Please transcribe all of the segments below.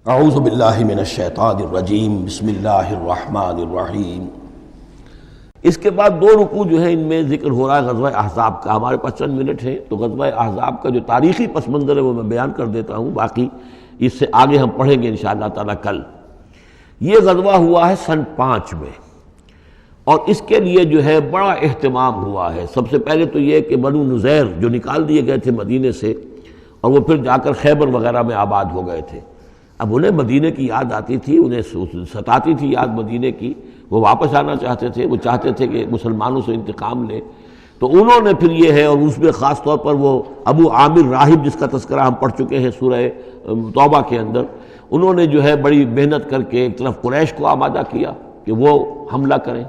اعوذ باللہ من الشیطان الرجیم، بسم اللہ الرحمن الرحیم۔ اس کے بعد دو رکوع جو ہے ان میں ذکر ہو رہا ہے غزوہ احزاب کا۔ ہمارے پاس چند منٹ ہیں تو غزوہ احزاب کا جو تاریخی پس منظر ہے وہ میں بیان کر دیتا ہوں، باقی اس سے آگے ہم پڑھیں گے انشاءاللہ تعالیٰ کل۔ یہ غزوہ ہوا ہے سن 5 میں، اور اس کے لیے جو ہے بڑا اہتمام ہوا ہے۔ سب سے پہلے تو یہ کہ بنو نذیر جو نکال دیے گئے تھے مدینے سے، اور وہ پھر جا کر خیبر وغیرہ میں آباد ہو گئے تھے، اب انہیں مدینے کی یاد آتی تھی، انہیں ستاتی تھی یاد مدینے کی، وہ واپس آنا چاہتے تھے، وہ چاہتے تھے کہ مسلمانوں سے انتقام لیں۔ تو انہوں نے پھر یہ ہے، اور اس میں خاص طور پر وہ ابو عامر راہب جس کا تذکرہ ہم پڑھ چکے ہیں سورہ توبہ کے اندر، انہوں نے جو ہے بڑی محنت کر کے ایک طرف قریش کو آمادہ کیا کہ وہ حملہ کریں،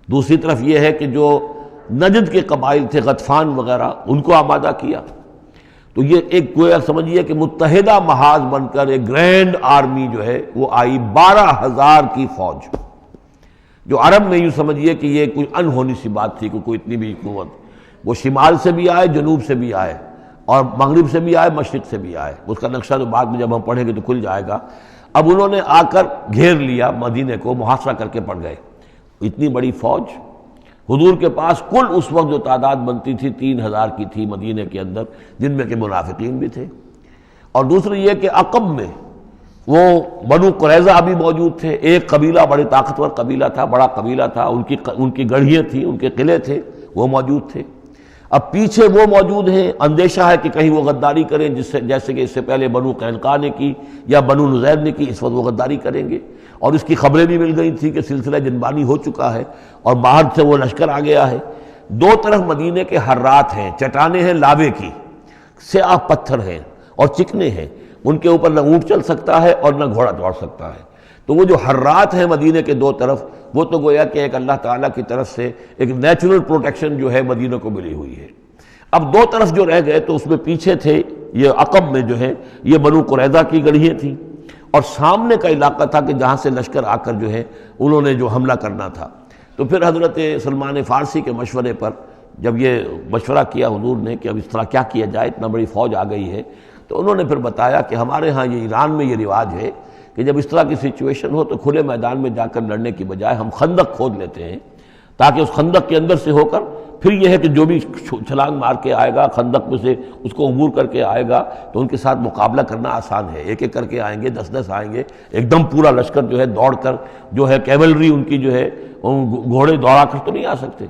دوسری طرف یہ ہے کہ جو نجد کے قبائل تھے غطفان وغیرہ ان کو آمادہ کیا۔ تو یہ ایک گویا سمجھیے کہ متحدہ محاذ بن کر ایک گرینڈ آرمی جو ہے وہ آئی، 12,000 کی فوج، جو عرب میں یوں سمجھیے کہ یہ کوئی انہونی سی بات تھی کہ کوئی اتنی بھی قوت، وہ شمال سے بھی آئے، جنوب سے بھی آئے، اور مغرب سے بھی آئے، مشرق سے بھی آئے۔ اس کا نقشہ تو بعد میں جب ہم پڑھیں گے تو کھل جائے گا۔ اب انہوں نے آ کر گھیر لیا مدینے کو، محاصرہ کر کے پڑ گئے، اتنی بڑی فوج۔ حضور کے پاس کل اس وقت جو تعداد بنتی تھی 3,000 کی تھی مدینے کے اندر، جن میں کہ منافقین بھی تھے، اور دوسری یہ کہ عقب میں وہ بنو قریظہ بھی موجود تھے، ایک قبیلہ بڑے طاقتور قبیلہ تھا، بڑا قبیلہ تھا، ان کی گڑھیاں تھیں، ان کے قلعے تھے، وہ موجود تھے۔ اب پیچھے وہ موجود ہیں، اندیشہ ہے کہ کہیں وہ غداری کریں، جیسے کہ اس سے پہلے بنو قینقاع نے کی یا بنو نذیر نے کی، اس وقت وہ غداری کریں گے، اور اس کی خبریں بھی مل گئی تھیں کہ سلسلہ جنبانی ہو چکا ہے اور باہر سے وہ لشکر آ گیا ہے۔ دو طرف مدینے کے حرات ہیں، چٹانیں ہیں لاوے کی، سیاہ پتھر ہیں اور چکنے ہیں، ان کے اوپر نہ اونٹ چل سکتا ہے اور نہ گھوڑا دوڑ سکتا ہے۔ تو وہ جو حرات ہیں مدینے کے دو طرف، وہ تو گویا کہ ایک اللہ تعالیٰ کی طرف سے ایک نیچرل پروٹیکشن جو ہے مدینہ کو ملی ہوئی ہے۔ اب دو طرف جو رہ گئے تو اس میں پیچھے تھے، یہ عقب میں جو ہے یہ بنو قریظہ کی گڑھیاں تھیں، اور سامنے کا علاقہ تھا کہ جہاں سے لشکر آ کر جو ہے انہوں نے جو حملہ کرنا تھا۔ تو پھر حضرت سلمان فارسی کے مشورے پر جب یہ مشورہ کیا حضور نے کہ اب اس طرح کیا کیا جائے، اتنا بڑی فوج آ گئی ہے، تو انہوں نے پھر بتایا کہ ہمارے ہاں یہ ایران میں یہ رواج ہے کہ جب اس طرح کی سچویشن ہو تو کھلے میدان میں جا کر لڑنے کی بجائے ہم خندق کھود لیتے ہیں، تاکہ اس خندق کے اندر سے ہو کر پھر یہ ہے کہ جو بھی چھلانگ مار کے آئے گا خندق میں سے، اس کو عبور کر کے آئے گا تو ان کے ساتھ مقابلہ کرنا آسان ہے۔ ایک ایک کر کے آئیں گے، 10 آئیں گے، ایک دم پورا لشکر جو ہے دوڑ کر جو ہے کیولری ان کی جو ہے گھوڑے دوڑا کر تو نہیں آ سکتے۔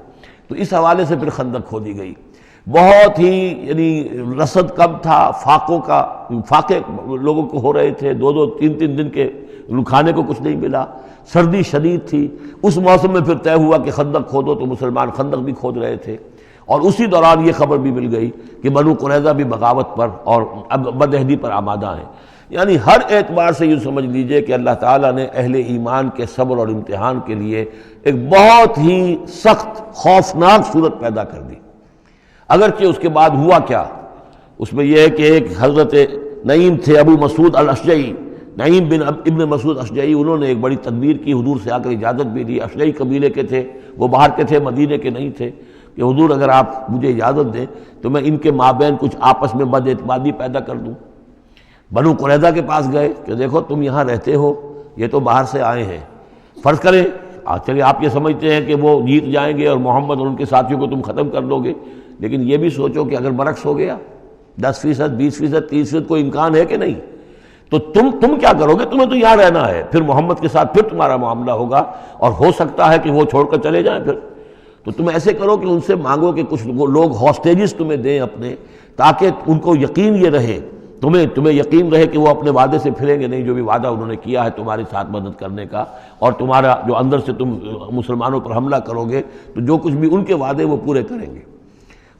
تو اس حوالے سے پھر خندق کھودی گئی۔ بہت ہی یعنی رصد کم تھا، فاقے لوگوں کو ہو رہے تھے، 2 3 دن کے کھانے کو کچھ نہیں ملا، سردی شدید تھی۔ اس موسم میں پھر طے ہوا کہ خندق کھودو، تو مسلمان خندق بھی کھود رہے تھے، اور اسی دوران یہ خبر بھی مل گئی کہ بنو قریظہ بھی بغاوت پر اور بدعہدی پر آمادہ ہیں۔ یعنی ہر اعتبار سے یہ سمجھ لیجئے کہ اللہ تعالیٰ نے اہل ایمان کے صبر اور امتحان کے لیے ایک بہت ہی سخت خوفناک صورت پیدا کر دی۔ اگرچہ اس کے بعد ہوا کیا، اس میں یہ ہے کہ ایک حضرت نعیم تھے ابو مسعود الاشجعی، نعیم بن ابن مسعود اشجعی، انہوں نے ایک بڑی تدبیر کی، حضور سے آ کر اجازت بھی لی۔ اشجعی قبیلے کے تھے، وہ باہر کے تھے، مدینے کے نہیں تھے، کہ حضور اگر آپ مجھے اجازت دیں تو میں ان کے مابین کچھ آپس میں بد اعتمادی پیدا کر دوں۔ بنو قریظہ کے پاس گئے کہ دیکھو تم یہاں رہتے ہو، یہ تو باہر سے آئے ہیں، فرض کریں چلیے آپ یہ سمجھتے ہیں کہ وہ جیت جائیں گے اور محمد اور ان کے ساتھیوں کو تم ختم کر دو گے، لیکن یہ بھی سوچو کہ اگر برعکس ہو گیا، 10%، 20%، 30% کوئی امکان ہے کہ نہیں، تو تم کیا کرو گے؟ تمہیں تو یہاں رہنا ہے، پھر محمد کے ساتھ پھر تمہارا معاملہ ہوگا، اور ہو سکتا ہے کہ وہ چھوڑ کر چلے جائیں۔ پھر تو تم ایسے کرو کہ ان سے مانگو کہ کچھ لوگ ہاسٹیجز تمہیں دیں اپنے، تاکہ ان کو یقین یہ رہے، تمہیں یقین رہے کہ وہ اپنے وعدے سے پھریں گے نہیں، جو بھی وعدہ انہوں نے کیا ہے تمہارے ساتھ مدد کرنے کا، اور تمہارا جو اندر سے تم مسلمانوں پر حملہ کرو گے تو جو کچھ بھی ان کے وعدے وہ پورے کریں گے۔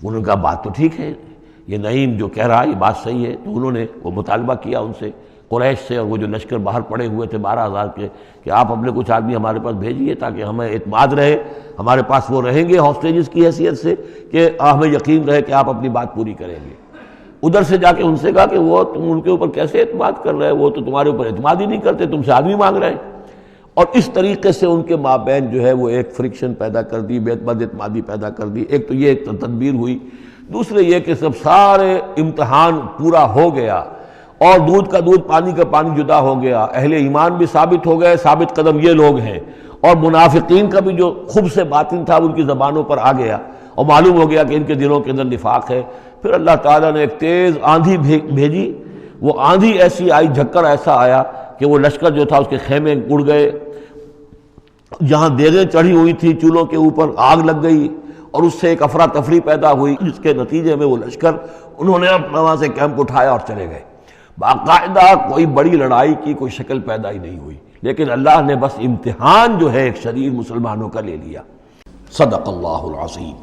انہوں نے کہا بات تو ٹھیک ہے، یہ نعیم جو کہہ رہا ہے یہ بات صحیح ہے۔ تو انہوں نے وہ مطالبہ کیا ان سے، قریش سے، اور وہ جو لشکر باہر پڑے ہوئے تھے 12,000 کے، کہ آپ اپنے کچھ آدمی ہمارے پاس بھیجیے تاکہ ہمیں اعتماد رہے، ہمارے پاس وہ رہیں گے ہاسٹیجز کی حیثیت سے، کہ ہمیں یقین رہے کہ آپ اپنی بات پوری کریں گے۔ ادھر سے جا کے ان سے کہا کہ وہ تم ان کے اوپر کیسے اعتماد کر رہے ہیں، وہ تو تمہارے اوپر اعتماد ہی نہیں کرتے، تم سے آدمی مانگ رہے ہیں۔ اور اس طریقے سے ان کے مابین جو ہے وہ ایک فرکشن پیدا کر دی، بد اعتمادی پیدا کر دی۔ ایک تو یہ ایک تدبیر ہوئی، دوسرے یہ کہ سب سارے امتحان پورا ہو گیا اور دودھ کا دودھ پانی کا پانی جدا ہو گیا، اہل ایمان بھی ثابت ہو گئے، ثابت قدم یہ لوگ ہیں، اور منافقین کا بھی جو خبث باطن تھا ان کی زبانوں پر آ گیا اور معلوم ہو گیا کہ ان کے دلوں کے اندر نفاق ہے۔ پھر اللہ تعالیٰ نے ایک تیز آندھی بھیجی، وہ آندھی ایسی آئی، جھکڑ ایسا آیا کہ وہ لشکر جو تھا اس کے خیمے اڑ گئے، جہاں دیگیں چڑھی ہوئی تھی چولہوں کے اوپر آگ لگ گئی، اور اس سے ایک افراتفری پیدا ہوئی، جس کے نتیجے میں وہ لشکر انہوں نے اپنا وہاں سے کیمپ اٹھایا اور چلے گئے۔ باقاعدہ کوئی بڑی لڑائی کی کوئی شکل پیدا ہی نہیں ہوئی، لیکن اللہ نے بس امتحان جو ہے ایک شریر مسلمانوں کا لے لیا۔ صدق اللہ العظیم۔